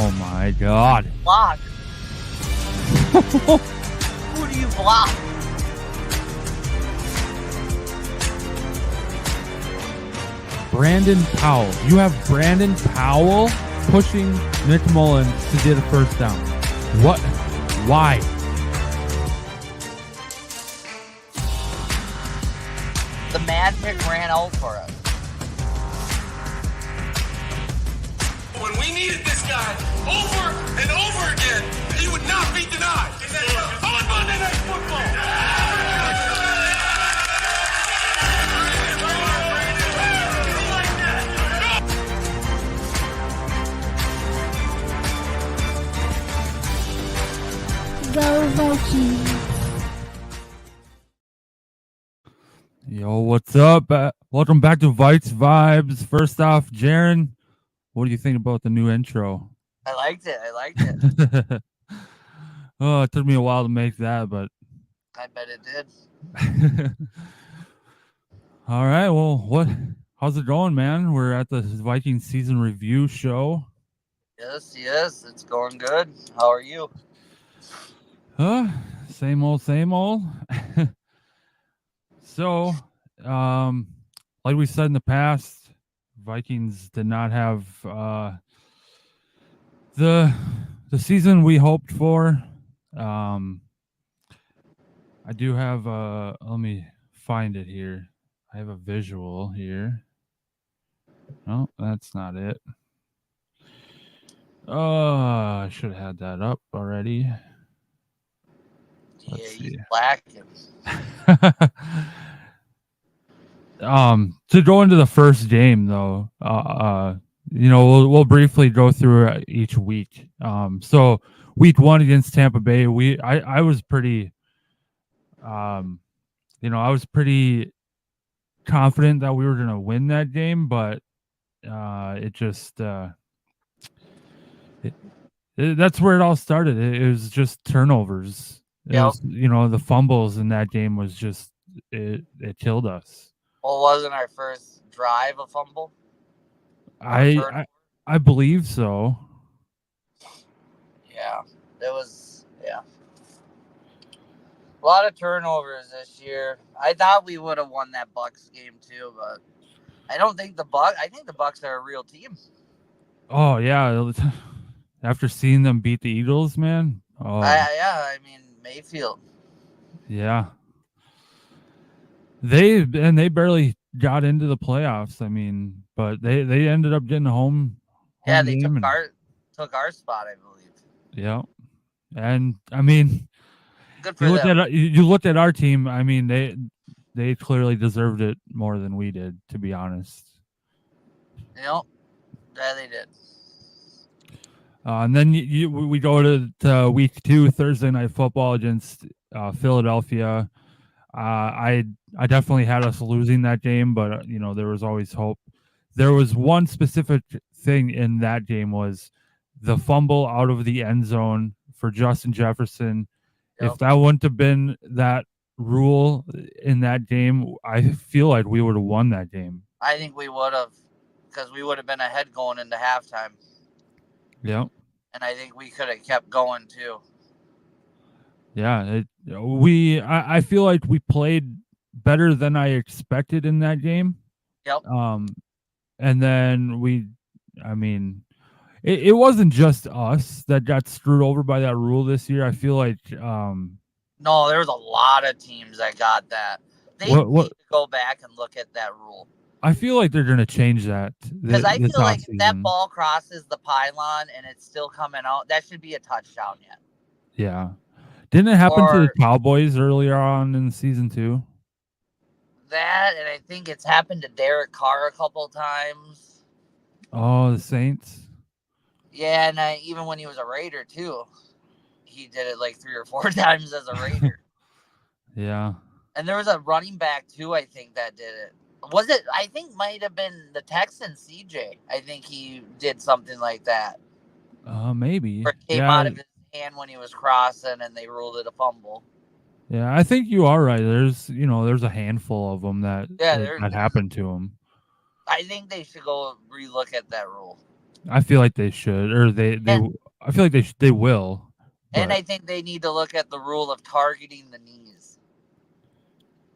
Oh my God. Block. Who do you block? Brandon Powell. You have Brandon Powell pushing Nick Mullins to get a first down. What? Why? The magic ran out for us. When we needed this guy over and over again, he would not be denied. On Monday Night Football. Go Vikings. Yo, what's up? Welcome back to Vikes Vibes. First off, Jaren, what do you think about the new intro? I liked it. Oh, it took me a while to make that, but I bet it did. all right. Well, how's it going, man? We're at the Vikings season review show. Yes, it's going good. How are you? Same old. So, like we said in the past, Vikings did not have the season we hoped for. I do have let me find it here. I have a visual here. No, that's not it. Oh, I should have had that up already. Let's see. He's lacking. To go into the first game though, we'll briefly go through each week. So week 1 against Tampa Bay, I was pretty I was pretty confident that we were going to win that game, but it just that's where it all started. It was just turnovers. It was, the fumbles in that game was just it killed us. Well, wasn't our first drive a fumble? I believe so. Yeah, it was. Yeah, a lot of turnovers this year. I thought we would have won that Bucs game too, but I don't think the Bucs. I think the Bucs are a real team. Oh yeah, after seeing them beat the Eagles, man. Oh I mean Mayfield. Yeah. They barely got into the playoffs. I mean, but they ended up getting home. Yeah, they took our spot, I believe. Yeah, and I mean, good for them. You looked at our team. I mean, they clearly deserved it more than we did, to be honest. Yeah, they did. And then we go to week 2, Thursday Night Football against Philadelphia. I definitely had us losing that game, but there was always hope. There was one specific thing in that game was the fumble out of the end zone for Justin Jefferson. Yep. If that wouldn't have been that rule in that game, I feel like we would have won that game. I think we would have, because we would have been ahead going into halftime. Yep. And I think we could have kept going too. Yeah, I feel like we played better than I expected in that game. Yep. And then it wasn't just us that got screwed over by that rule this year. I feel like no, there was a lot of teams that got that. They need to go back and look at that rule. I feel like they're going to change that. Because I feel like if that ball crosses the pylon and it's still coming out, that should be a touchdown yet. Yeah. Didn't it happen to the Cowboys earlier on in the season too? That, and I think it's happened to Derek Carr a couple times. Oh, the Saints? Yeah, and even when he was a Raider too. He did it like 3 or 4 times as a Raider. Yeah. And there was a running back too, I think, that did it. Was it? I think might have been the Texan CJ. I think he did something like that. Maybe. Or it came out of his hand when he was crossing, and they ruled it a fumble. Yeah, I think you are right. There's a handful of them that happened to him. I think they should go relook at that rule. I feel like they should, or I feel like they will. And but I think they need to look at the rule of targeting the knees.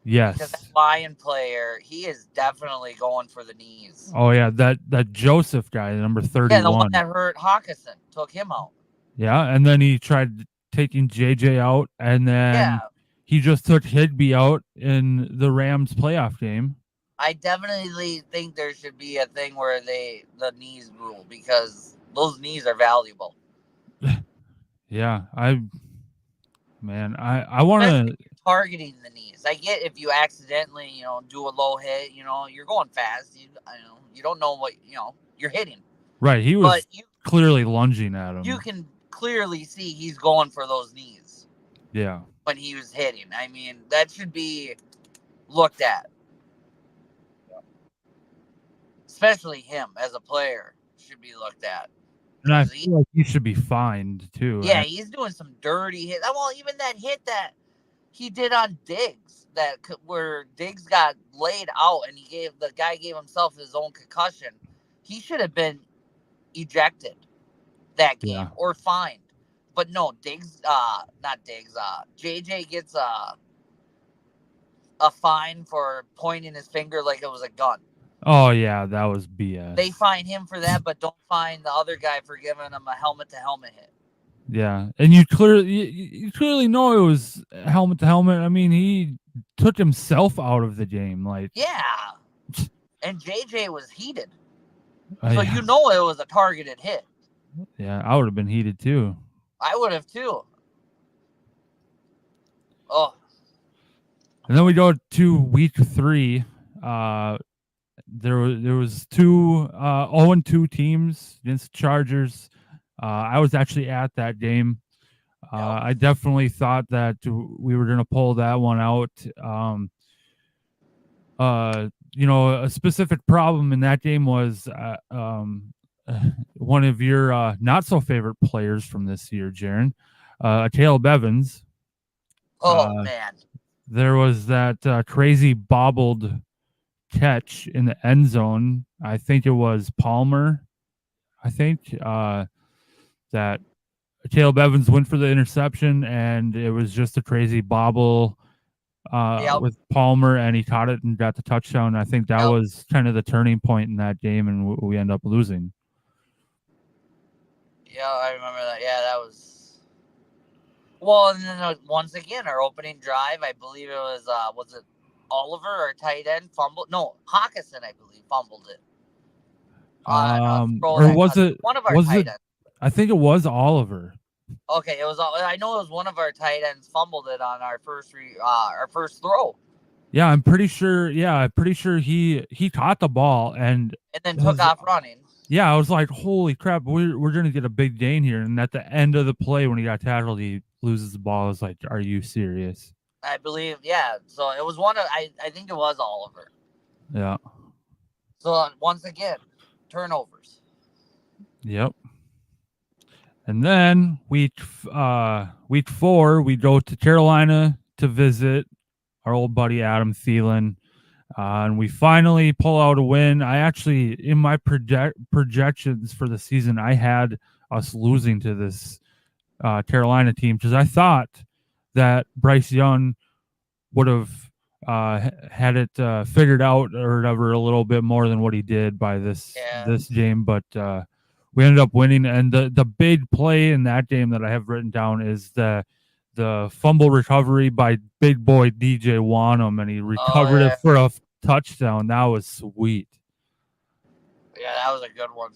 Because that yes. Lion player, he is definitely going for the knees. Oh yeah, that Joseph guy, number Yeah, the one 31. that hurt Hawkinson took him out. Yeah, and then he tried taking JJ out, and then Yeah, he just took Higbee out in the Rams playoff game. I definitely think there should be a thing where the knees rule, because those knees are valuable. Yeah, I want Especially to. if you're targeting the knees. I get if you accidentally, do a low hit, you're going fast. You don't know what, you're hitting. Right, he was But clearly lunging at him. you can clearly see he's going for those knees Yeah, when he was hitting. I mean, that should be looked at. Especially him as a player should be looked at. and I 'Cause feel like he should be fined too. yeah, he's doing some dirty hits. Well, even that hit that he did on Diggs, where Diggs got laid out and the guy gave himself his own concussion. He should have been ejected that game Yeah. or fined. But no, not Diggs. JJ gets a fine for pointing his finger like it was a gun. Oh yeah, that was BS. They fine him for that, but don't fine the other guy for giving him a helmet-to-helmet hit. Yeah, and you clearly know it was helmet to helmet. I mean, he took himself out of the game. Like, Yeah. And JJ was heated. So yeah. you know it was a targeted hit. Yeah, I would have been heated too. I would have too. Oh. And then we go to week 3. There was 2 0-2 teams against the Chargers. I was actually at that game. I definitely thought that we were going to pull that one out. A specific problem in that game was one of your not so favorite players from this year, Jaren, Caleb Evans. Oh, man. There was that crazy bobbled catch in the end zone. I think it was Palmer. That Caleb Evans went for the interception, and it was just a crazy bobble with Palmer, and he caught it and got the touchdown. I think that was kind of the turning point in that game, and we end up losing. Yeah, I remember that. Yeah, that was. Well, and then once again, our opening drive, I believe it was it Oliver, our tight end, fumbled? No, Hawkinson, I believe, fumbled it. Or was it one of our tight ends? I think it was Oliver. Okay, it was. I know it was one of our tight ends fumbled it on our first throw. Yeah, I'm pretty sure. Yeah, I'm pretty sure he caught the ball and then took off running. Yeah, I was like, holy crap, we're gonna get a big gain here. And at the end of the play, when he got tackled, he loses the ball. I was like, are you serious? I believe, yeah. So it was one of. I think it was Oliver. Yeah. So once again, turnovers. Yep. And then week 4, we go to Carolina to visit our old buddy Adam Thielen, and we finally pull out a win. I actually, in my projections for the season, I had us losing to this Carolina team because I thought that Bryce Young would have had it figured out or whatever a little bit more than what he did by this game, but we ended up winning. And the big play in that game that I have written down is the fumble recovery by big boy DJ Wanham, and he recovered it for a touchdown. That was sweet. Yeah, that was a good one.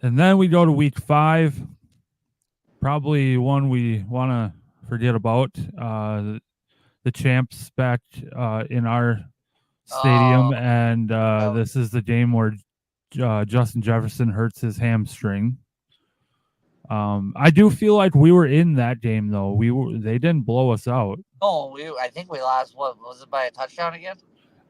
And then we go to week 5, probably one we want to forget about. The champs back in our stadium, and this is the game where Justin Jefferson hurts his hamstring. I do feel like we were in that game though. They didn't blow us out. No, I think we lost. What was it, by a touchdown again?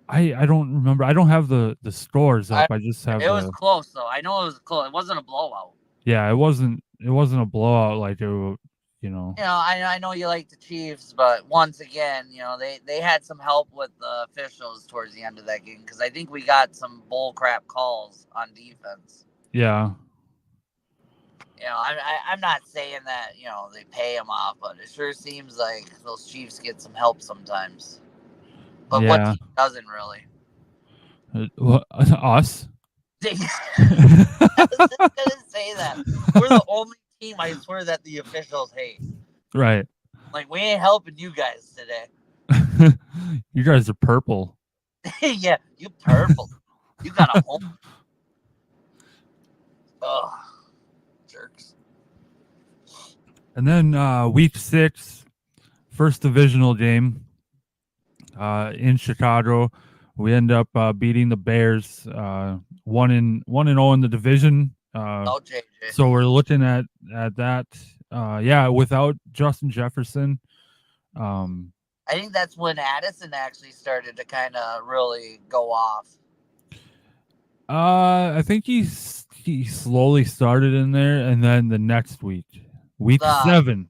I don't remember. I don't have the scores up. I just have. It was close though. I know it was close. It wasn't a blowout. Yeah, it wasn't a blowout like it I know you like the Chiefs, but once again, they had some help with the officials towards the end of that game because I think we got some bull crap calls on defense. Yeah. I'm not saying that they pay them off, but it sure seems like those Chiefs get some help sometimes. But what team doesn't really? Us. I was just gonna say that we're the only team I swear that the officials hate. Right. Like we ain't helping you guys today. You guys are purple. Yeah, you purple. You got a home. Ugh, jerks. And then week 6, first divisional game in Chicago. We end up beating the Bears 1-0 in the division. JJ. So we're looking at that. Without Justin Jefferson. I think that's when Addison actually started to kind of really go off. I think he slowly started in there, and then the next week 7.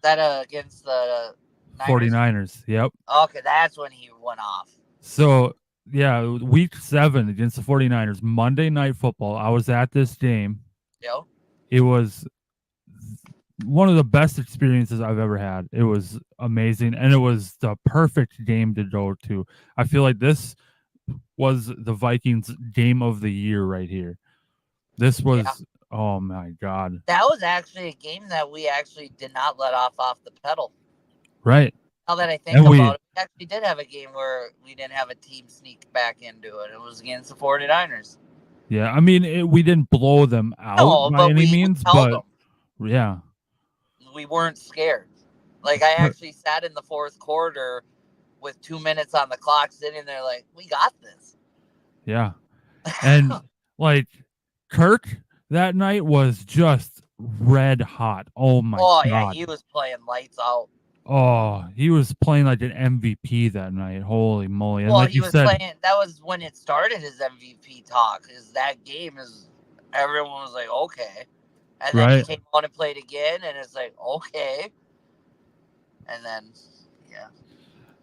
That against the 49ers. Yep. Okay, that's when he went off. So, yeah, week 7 against the 49ers, Monday Night Football. I was at this game. Yep. It was one of the best experiences I've ever had. It was amazing, and it was the perfect game to go to. I feel like this was the Vikings game of the year right here. This was, oh my God. That was actually a game that we actually did not let off the pedal. Right. Now that I think about it, we actually did have a game where we didn't have a team sneak back into it. It was against the 49ers. Yeah, I mean, we didn't blow them out by any means, but yeah. We weren't scared. Like, I actually sat in the fourth quarter with 2 minutes on the clock sitting there like, we got this. Yeah. And, like, Kirk that night was just red hot. Oh, my God. Oh, yeah, he was playing lights out. Oh, he was playing like an MVP that night. Holy moly. And well, like he was playing, that was when it started his MVP talk, is that game is, everyone was like, okay. And then he came on and played again, and it's like, okay. And then, yeah.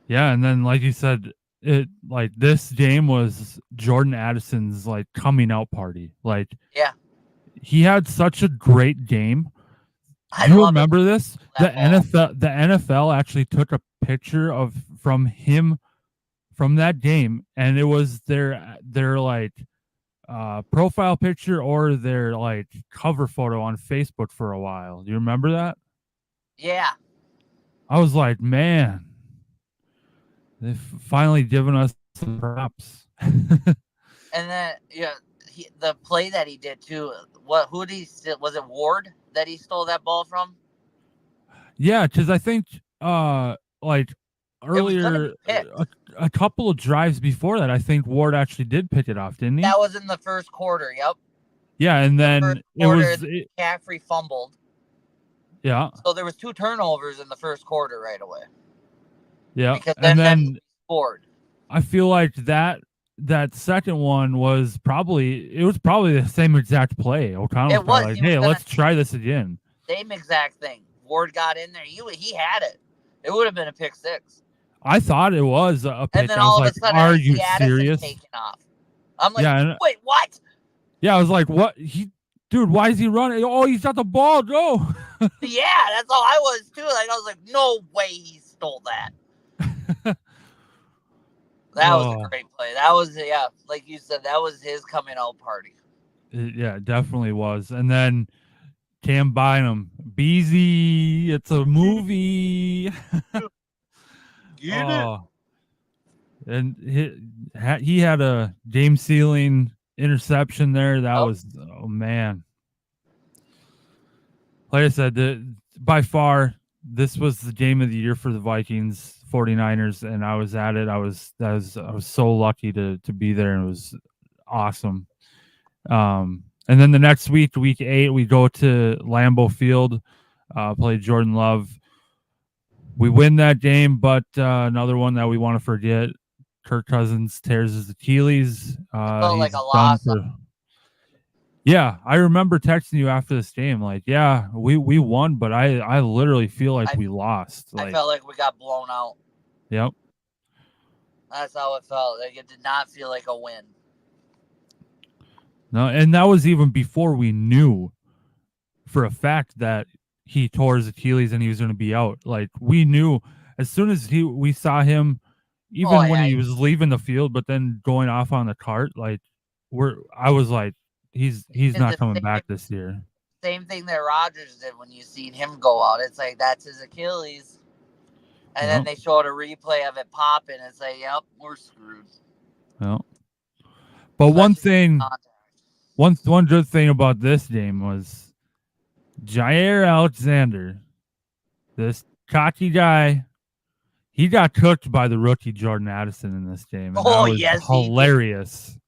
Yeah, and then, like you said, this game was Jordan Addison's, like, coming out party. Like, yeah. He had such a great game. You remember this? The NFL actually took a picture from him from that game, and it was their like profile picture or their like cover photo on Facebook for a while. Do you remember that? Yeah. I was like, man, they've finally given us some props. And then the play that he did too. Who did he steal? Was it Ward that he stole that ball from? Yeah, because I think like earlier a couple of drives before that, I think Ward actually did pick it off, didn't he? That was in the first quarter. Yep. Yeah, and then McCaffrey fumbled. Yeah. So there was 2 turnovers in the first quarter right away. Yeah, because and then he scored. I feel like that second one was probably the same exact play. O'Connell was like, hey, let's try this again. Same exact thing. Ward got in there. He had it. It would have been a pick 6. I thought it was a pick. And then all of a sudden, are you serious? Taking off. I'm like, wait, what? Yeah, I was like, what? Dude, why is he running? Oh, he's got the ball. Go. Yeah, that's all I was too. Like, I was like, no way he stole that. That was a great play. That was, like you said, that was his coming out party. Yeah, it definitely was. And then Cam Bynum, Beezy, it's a movie. Get it. And he had a game-sealing interception there. That was, oh, man. Like I said, by far, this was the game of the year for the Vikings, 49ers, and I was at it. I was so lucky to be there, and it was awesome. And then the next week, week 8, we go to Lambeau Field, play Jordan Love. We win that game, but another one that we want to forget, Kirk Cousins tears his Achilles. Felt like a loss. Yeah, I remember texting you after this game, like, yeah, we won, but I literally feel like we lost. I Like, felt like we got blown out. yep. That's how it felt. Like it did not feel like a win. No, and that was even before we knew for a fact that he tore his Achilles and he was going to be out. Like, we knew as soon as we saw him, even when he was leaving the field, but then going off on the cart, like I was like, he's not coming back this year. Same thing that Rodgers did when you seen him go out. It's like that's his Achilles. And then they showed a replay of it popping. It's like, yep, we're screwed. Well, but one good thing about this game was Jair Alexander, this cocky guy, he got cooked by the rookie Jordan Addison in this game. And that was hilarious.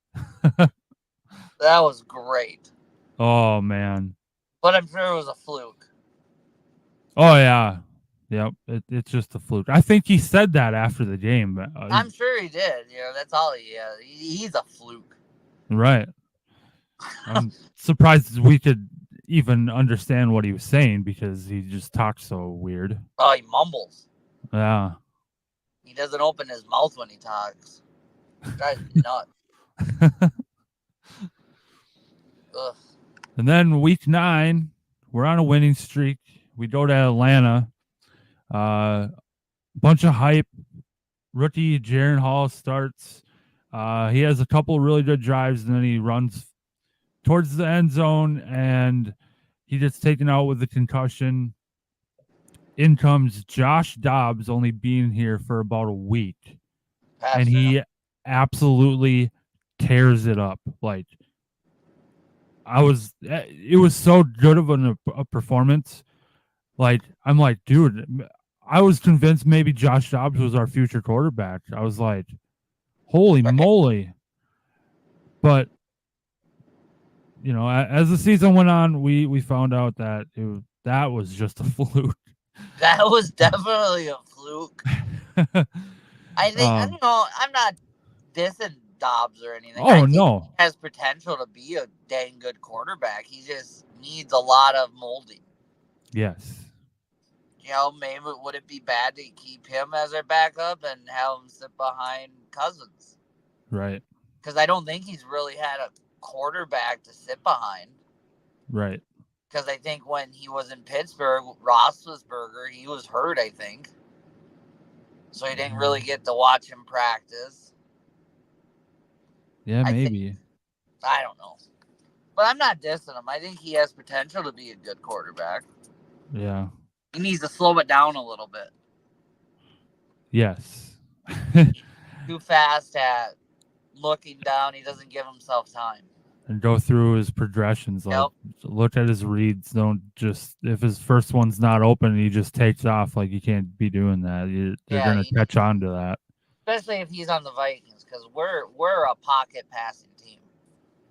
That was great. Oh, man. But I'm sure it was a fluke. Oh, yeah. Yep. It's just a fluke. I think he said that after the game. I'm sure he did. You know, that's all he's a fluke. Right. I'm surprised we could even understand what he was saying because he just talks so weird. Oh, he mumbles. Yeah. He doesn't open his mouth when he talks. Drives me nuts. Ugh. And then week 9, we're on a winning streak. We go to Atlanta. Bunch of hype. Rookie Jaren Hall starts. He has a couple really good drives, and then he runs towards the end zone, and he gets taken out with a concussion. In comes Josh Dobbs, only being here for about a week. And he absolutely tears it up. Like, it was so good of a performance. Like, I'm like, dude, I was convinced maybe Josh Dobbs was our future quarterback. I was like, holy moly. But, you know, as the season went on, we found out that that was just a fluke. That was definitely a fluke. I think, you know, I'm not dissing Dobbs or anything. Oh, no. He has potential to be a dang good quarterback. He just needs a lot of molding. Yes. You know, maybe would it be bad to keep him as our backup and have him sit behind Cousins? Right. Because I don't think he's really had a quarterback to sit behind. Right. Because I think when he was in Pittsburgh, Roethlisberger, he was hurt, I think. So he didn't really get to watch him practice. Yeah, maybe. I don't know. But I'm not dissing him. I think he has potential to be a good quarterback. Yeah. He needs to slow it down a little bit. Yes. Too fast at looking down. He doesn't give himself time. And go through his progressions. Like, look at his reads. Don't just, if his first one's not open, he just takes off. Like, you can't be doing that. They're going to catch on to that. Especially if he's on the Vikings, because we're a pocket passing team.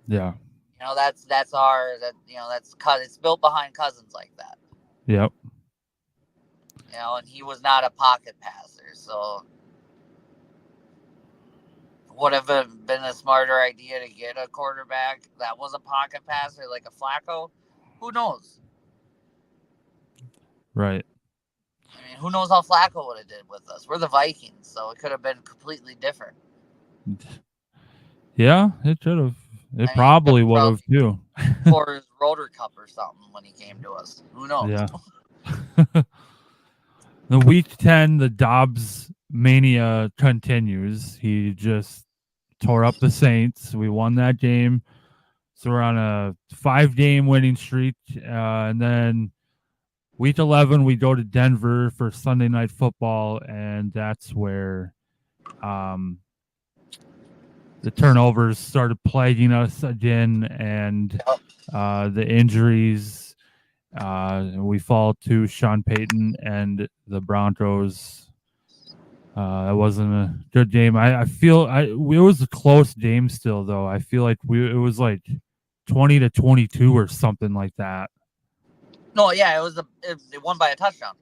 Yeah. You know, that's it's built behind Cousins like that. Yep. You know, and he was not a pocket passer, so would have been a smarter idea to get a quarterback that was a pocket passer like a Flacco. Who knows? Right. I mean, who knows how Flacco would have did with us? We're the Vikings, so it could have been completely different. Yeah, it should have. It probably would have too. For his rotor cup or something when he came to us. Who knows? Yeah. The week 10, the Dobbs mania continues. He just tore up the Saints. We won that game. So we're on a 5-game winning streak. And then week 11, we go to Denver for Sunday Night Football. And that's where the turnovers started plaguing us again. And the injuries. We fall to Sean Payton and the Broncos. That wasn't a good game. I feel it was a close game still, though. I feel like it was like 20-22 or something like that. No, yeah, it won by a touchdown.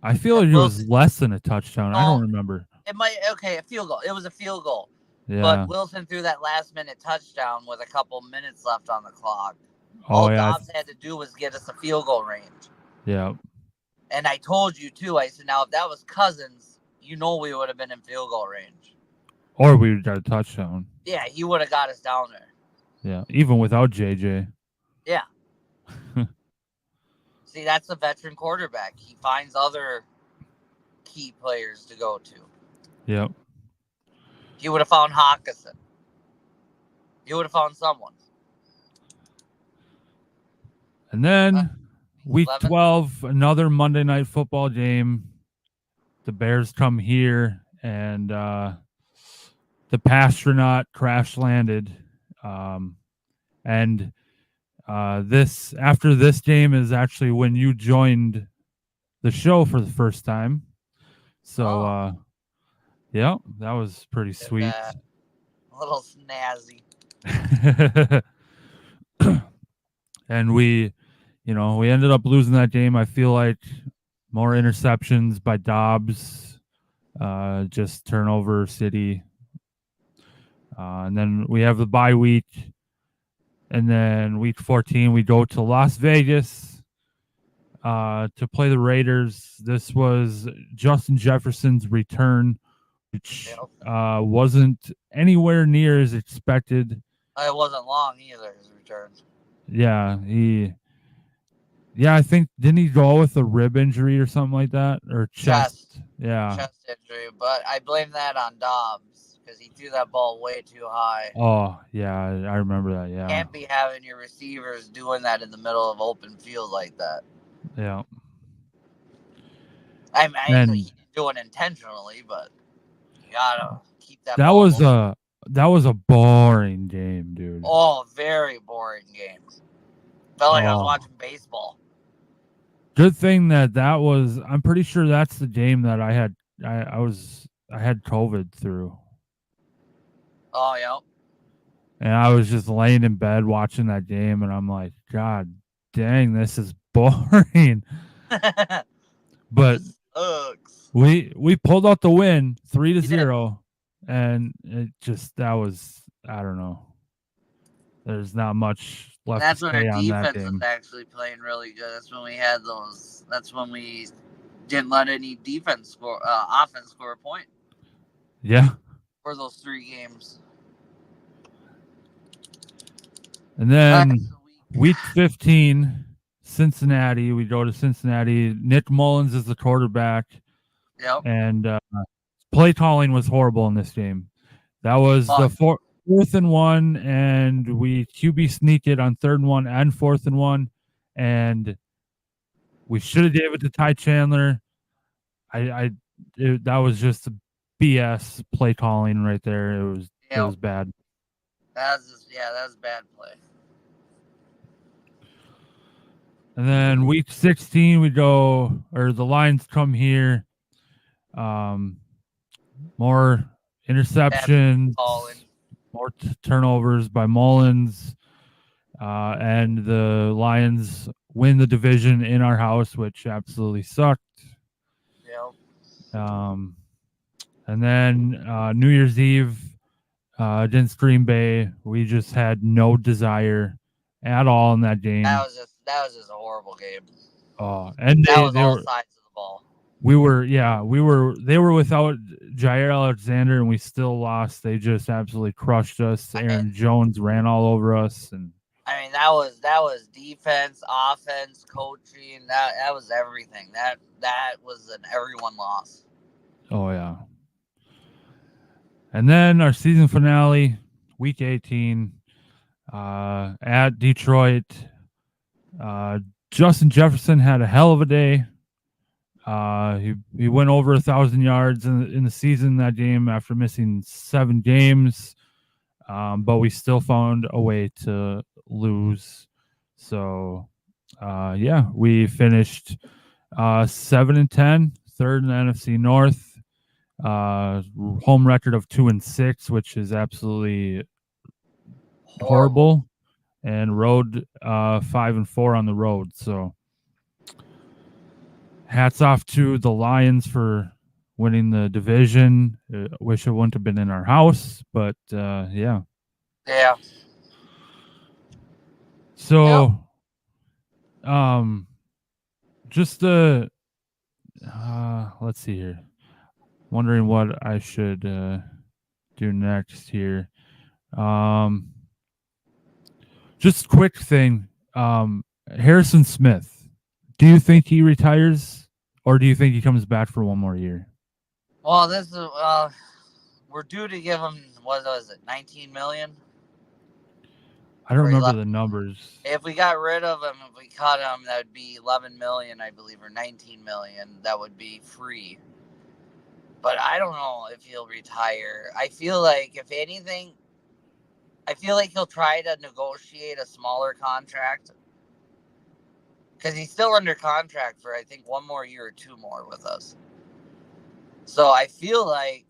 I feel like it was less than a touchdown. I don't remember. A field goal. It was a field goal. Yeah. But Wilson threw that last-minute touchdown with a couple minutes left on the clock. Oh, All yeah. Dobbs had to do was get us a field goal range. Yeah. And I told you, too, I said, now, if that was Cousins, we would have been in field goal range. Or we got a touchdown. Yeah, he would have got us down there. Yeah. Even without JJ. Yeah. See, that's a veteran quarterback. He finds other key players to go to. Yep. He would have found Hawkinson. He would have found someone. And then week 11? 12, another Monday Night Football game. The Bears come here, and the Pastronaut crash landed. And this after this game is actually when you joined the show for the first time. So yeah, that was pretty sweet. A little snazzy. And we ended up losing that game. I feel like more interceptions by Dobbs, just turnover city. And then we have the bye week. And then week 14, we go to Las Vegas to play the Raiders. This was Justin Jefferson's return, which wasn't anywhere near as expected. It wasn't long either, his return. Yeah, I think, didn't he go with a rib injury or something like that? Or chest? Yeah. Chest injury, but I blame that on Dobbs because he threw that ball way too high. Oh, yeah, I remember that, yeah. Can't be having your receivers doing that in the middle of open field like that. Yeah. I mean, he didn't do it intentionally, but you gotta keep that That ball was moving. that was a boring game, dude. Oh, very boring game. Felt like I was watching baseball. Good thing that was. I'm pretty sure that's the game that I had. I had COVID through. Oh yeah. And I was just laying in bed watching that game, and I'm like, God dang, this is boring. But we pulled out the win 3-0, and it just that was, I don't know. There's not much left That's to when say our on that defense game. was actually playing really good. That's when we had those. That's when we didn't let any offense score a point. Yeah. For those 3 games. And then week 15, Cincinnati. We go to Cincinnati. Nick Mullins is the quarterback. Yep. And play calling was horrible in this game. That was the 4th and 1, and we QB sneak it on 3rd and 1 and 4th and 1, and we should have gave it to Ty Chandler. That was just a BS play calling right there. It was bad. That was bad play. And then week 16, the Lions come here. More interceptions, more turnovers by Mullins, and the Lions win the division in our house, which absolutely sucked. Yep. And then New Year's Eve against Green Bay, we just had no desire at all in that game. That was just a horrible game. Oh, and that was all sides of the ball. They were without Jair Alexander, and we still lost. They just absolutely crushed us. Aaron Jones ran all over us, and I mean that was defense, offense, coaching. That was everything. That was an everyone loss. Oh yeah. And then our season finale, week 18, at Detroit. Justin Jefferson had a hell of a day. He went over 1,000 yards in the season that game after missing 7 games, but we still found a way to lose. So, we finished 7-10, third in the NFC North. Home record of 2-6, which is absolutely horrible. And road 5-4 on the road. So hats off to the Lions for winning the division. Wish it wouldn't have been in our house, but yeah. Yeah. So, just let's see here. Wondering what I should do next here. Just quick thing. Harrison Smith. Do you think he retires, or do you think he comes back for one more year? Well, this is we're due to give him, what was it, 19 million? I don't remember the numbers. If we got rid of him, if we cut him, that would be 11 million, I believe, or 19 million. That would be free. But I don't know if he'll retire. I feel like, if anything, I feel like he'll try to negotiate a smaller contract. Because he's still under contract for, I think, one more year or two more with us. So I feel like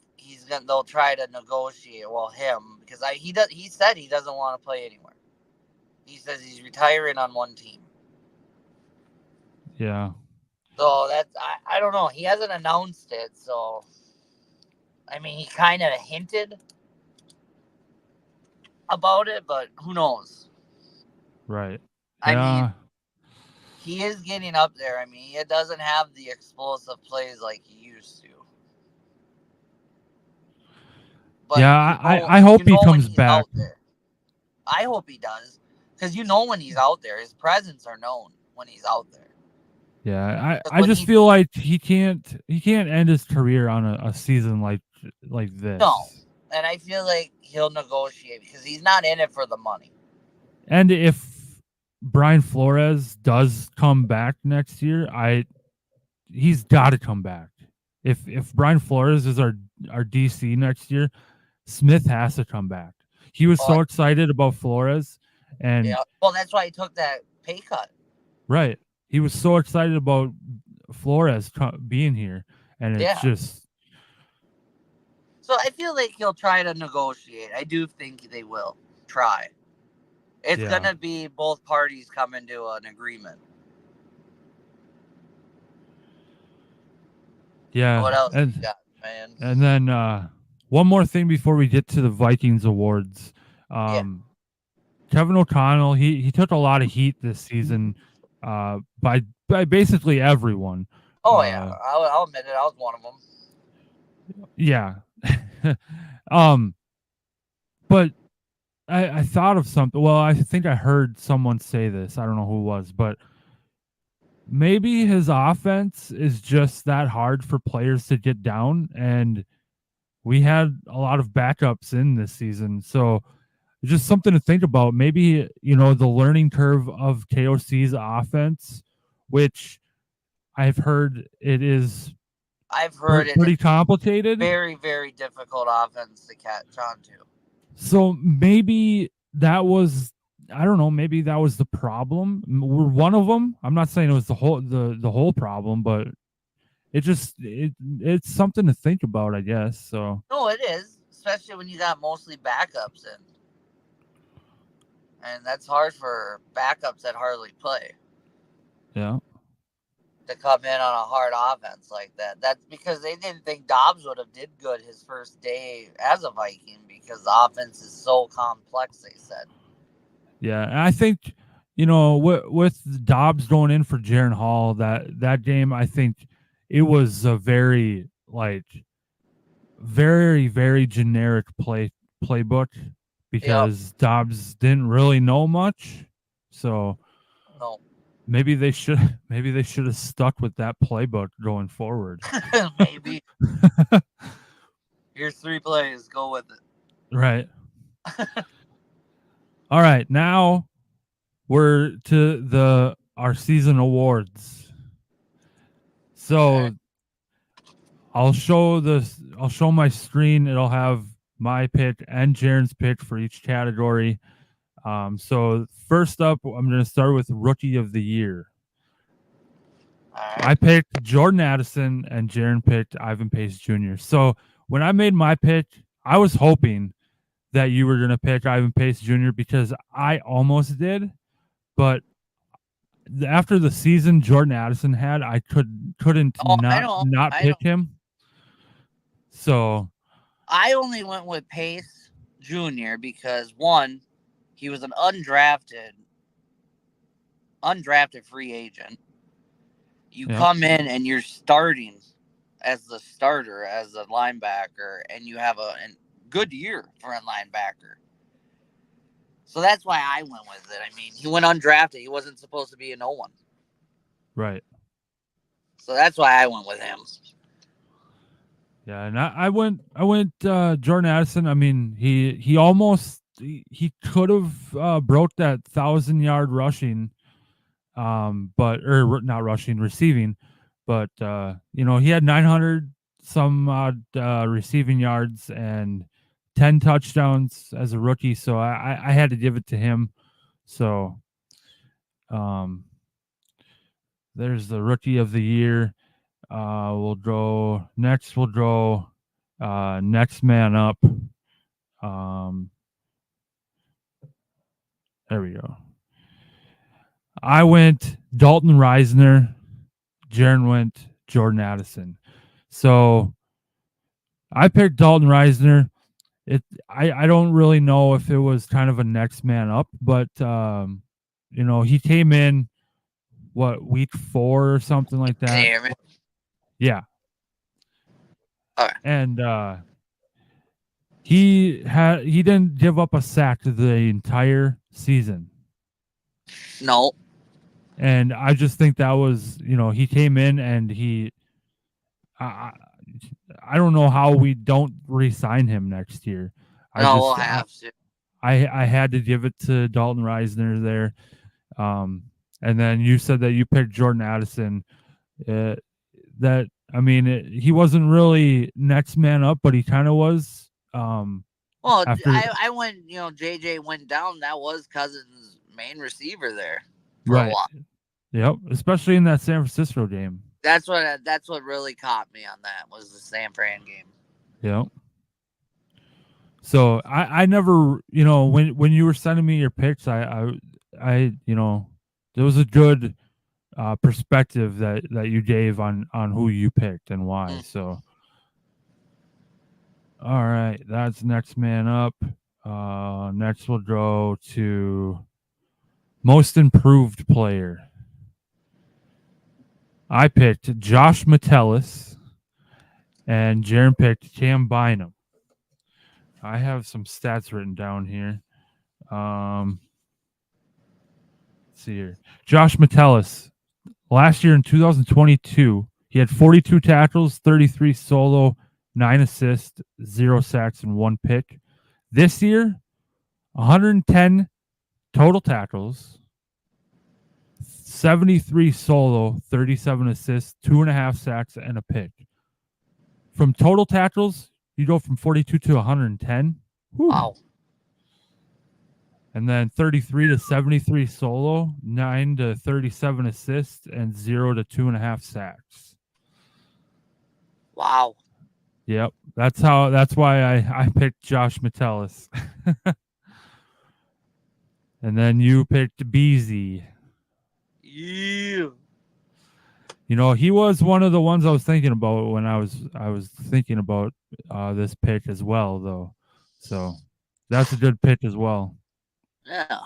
they'll try to negotiate. Well, him, because he said he doesn't want to play anywhere. He says he's retiring on one team. Yeah. So that's, I don't know. He hasn't announced it. So, I mean, he kind of hinted about it, but who knows? Right. I Yeah. mean, he is getting up there. I mean, he doesn't have the explosive plays like he used to. But yeah, I hope he comes back. I hope he does. Because when he's out there, his presence are known when he's out there. Yeah, I just feel like he can't end his career on a season like this. No, and I feel like he'll negotiate because he's not in it for the money. And if Brian Flores does come back next year, he's got to come back. If Brian Flores is our DC next year, Smith has to come back. He was so excited about Flores, and yeah, well, that's why he took that pay cut. Right. He was so excited about Flores being here, and it's just. So I feel like he'll try to negotiate. I do think they will try. It's gonna be both parties coming to an agreement. Yeah. What else you got, man? And then one more thing before we get to the Vikings awards. Kevin O'Connell, he took a lot of heat this season by basically everyone. Oh yeah, I'll admit it. I was one of them. Yeah. But I thought of something. Well, I think I heard someone say this. I don't know who it was, but maybe his offense is just that hard for players to get down, and we had a lot of backups in this season. So just something to think about. Maybe, the learning curve of KOC's offense, which I've heard it is pretty complicated. Very, very difficult offense to catch on to. So maybe that was, I don't know, maybe that was the problem. We're one of them. I'm not saying it was the whole problem, but it's something to think about, I guess. So no, it is, especially when you got mostly backups in. And that's hard for backups that hardly play. Yeah. To come in on a hard offense like that. That's because they didn't think Dobbs would have did good his first day as a Viking because the offense is so complex, they said. Yeah, and I think, with Dobbs going in for Jaren Hall, that game, I think it was a very, very, very generic playbook. Because Dobbs didn't really know much, so maybe they should have stuck with that playbook going forward. Maybe. Here's 3 plays, go with it. Right. All right, now we're to our season awards. So I'll show my screen. It'll have my pick and Jaren's pick for each category. So first up, I'm going to start with Rookie of the Year. I picked Jordan Addison and Jaren picked Ivan Pace Jr. So when I made my pick, I was hoping that you were going to pick Ivan Pace Jr. because I almost did, but after the season Jordan Addison had, I couldn't not pick him. So I only went with Pace Jr. because one, he was an undrafted free agent. You come in and you're starting as the starter, as a linebacker, and you have a good year for a linebacker. So that's why I went with it. I mean, he went undrafted. He wasn't supposed to be a no one. Right. So that's why I went with him. Yeah, and I went Jordan Addison. I mean, he almost he could have broke that 1,000-yard rushing, but or not rushing, receiving, but he had 900 some odd receiving yards and 10 touchdowns as a rookie. So I had to give it to him. So there's the rookie of the year. We'll draw next man up. There we go. I went Dalton Reisner. Jaren went Jordan Addison. So I picked Dalton Reisner. I don't really know if it was kind of a next man up, but he came in week 4 or something like that. Can you hear me? Yeah. All right. And he didn't give up a sack the entire season. No. And I just think that was, he came in and I don't know how we don't re-sign him next year. We'll have to. I had to give it to Dalton Reisner there. And then you said that you picked Jordan Addison. He wasn't really next man up, but he kind of was. I went, JJ went down. That was Cousins' main receiver there for a while. Yep, especially in that San Francisco game. That's what really caught me on that was the San Fran game. Yep. So I never, when you were sending me your picks, I there was a good perspective that you gave on who you picked and why. So, all right, that's next man up. Next we'll go to most improved player. I picked Josh Metellus, and Jaren picked Cam Bynum. I have some stats written down here. Let's see here. Josh Metellus, last year in 2022, he had 42 tackles, 33 solo, 9 assists, 0 sacks, and 1 pick. This year, 110 total tackles, 73 solo, 37 assists, 2.5 sacks, and a pick. From total tackles, you go from 42 to 110. Whew. Wow. And then 33 to 73 solo, 9 to 37 assists, and 0 to 2.5 sacks. Wow. Yep. That's why I picked Josh Metellus. And then you picked Beasy. Yeah. He was one of the ones I was thinking about when I was thinking about this pick as well, though. So that's a good pick as well. Yeah.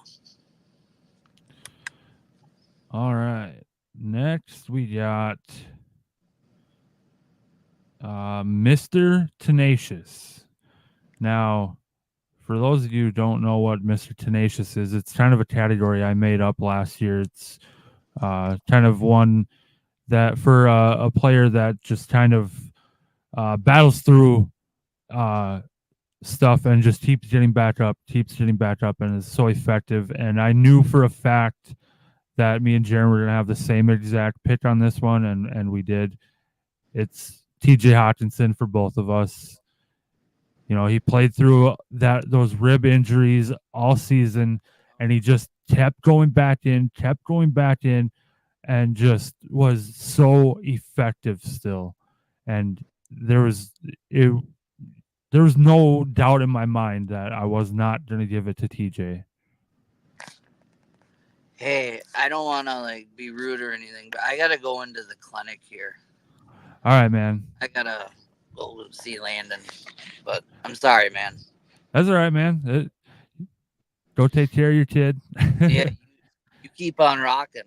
All right. Next we got Mr. Tenacious. Now, for those of you who don't know what Mr. Tenacious is, it's kind of a category I made up last year. It's kind of one that for a player that just kind of battles through stuff and just keeps getting back up, and is so effective. And I knew for a fact that me and Jaren were going to have the same exact pick on this one, and we did. It's TJ Hawkinson for both of us. He played through those rib injuries all season, and he just kept going back in, and just was so effective still. And there was no doubt in my mind that I was not going to give it to TJ. Hey, I don't want to be rude or anything, but I got to go into the clinic here. All right, man. I got to we'll see Landon. But I'm sorry, man. That's all right, man. Go take care of your kid. Yeah, you keep on rocking.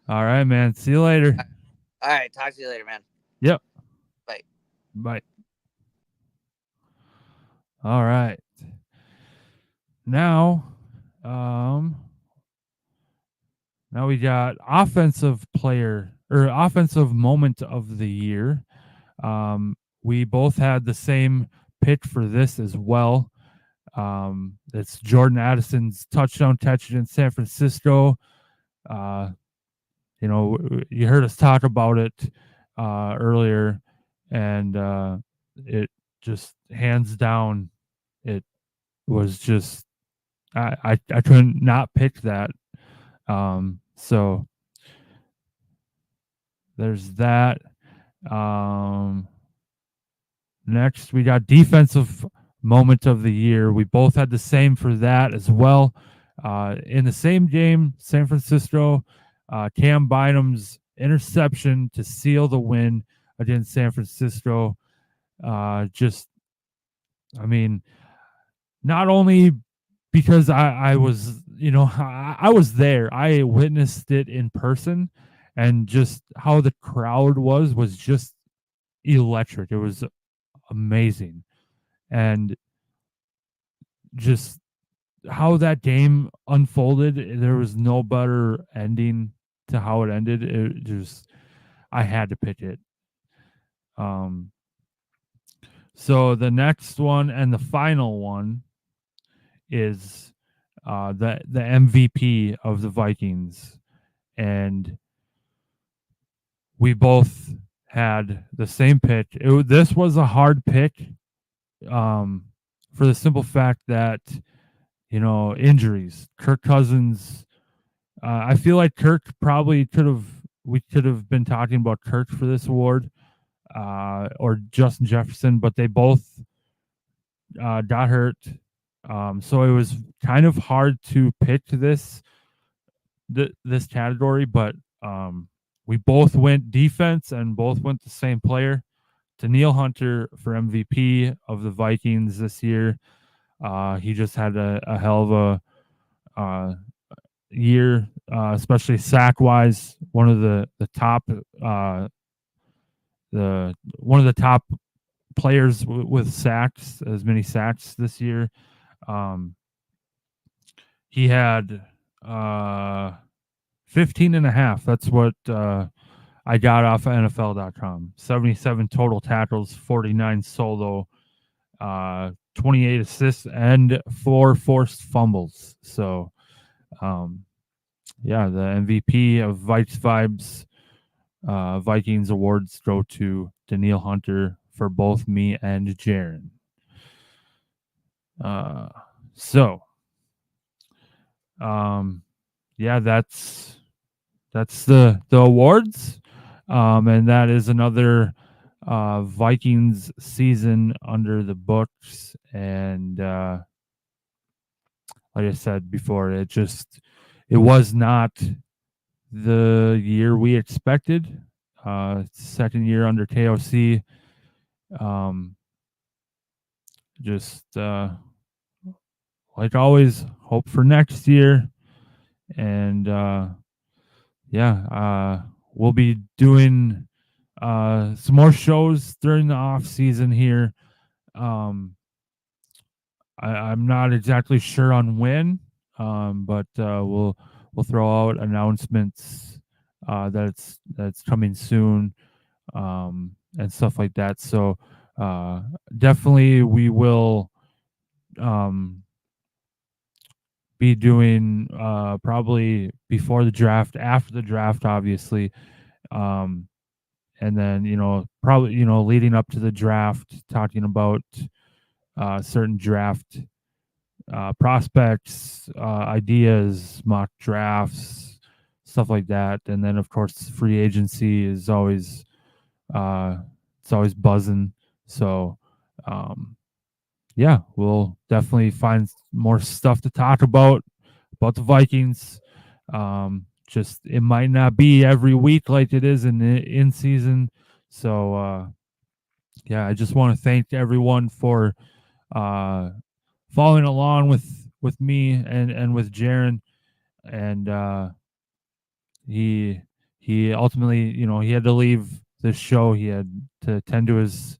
All right, man. See you later. All right, talk to you later, man. Yep. Bye. Bye. All right. Now we got offensive player or offensive moment of the year. We both had the same pick for this as well. It's Jordan Addison's touchdown catch in San Francisco. You heard us talk about it earlier, and it just hands down, it was just I couldn't not pick that. So there's that. Next, we got defensive moment of the year. We both had the same for that as well. In the same game, San Francisco, Cam Bynum's interception to seal the win against San Francisco. Not only because I was, I was there. I witnessed it in person, and just how the crowd was just electric. It was amazing. And just how that game unfolded, there was no better ending to how it ended. It just, I had to pick it. So the next one and the final one is the MVP of the Vikings, and we both had the same pick. This was a hard pick, for the simple fact that injuries. Kirk Cousins. I feel like Kirk probably we could have been talking about Kirk for this award, or Justin Jefferson, but they both got hurt. So it was kind of hard to pick this category, but we both went defense and both went the same player, Danielle Hunter, for MVP of the Vikings this year. He just had a hell of a year, especially sack wise. One of the top players with sacks, as many sacks this year. He had 15 and a half. That's what I got off of NFL.com. 77 total tackles, 49 solo, 28 assists, and 4 forced fumbles. So, the MVP of Vikes Vibes Vikings awards go to Danielle Hunter for both me and Jaren. That's the awards, and that is another Vikings season under the books. And like I said before, it was not the year we expected. Second year under KOC. Like always, hope for next year. And we'll be doing some more shows during the off season here. I'm not exactly sure on when, but we'll throw out announcements that's coming soon, and stuff like that. So definitely we will be doing probably before the draft, after the draft, obviously, and then probably leading up to the draft, talking about certain draft prospects, ideas, mock drafts, stuff like that. And then of course free agency is always it's always buzzing. So we'll definitely find more stuff to talk about the Vikings. Just it might not be every week like it is in season. So I just want to thank everyone for following along with me and with Jaren. And he ultimately, he had to leave the show. He had to tend to his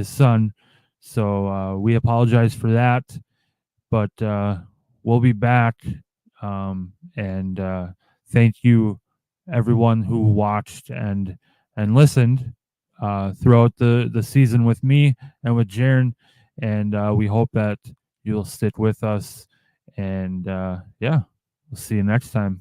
son. So we apologize for that, but we'll be back. And thank you, everyone who watched and listened throughout the season with me and with Jaren. And we hope that you'll stick with us. And we'll see you next time.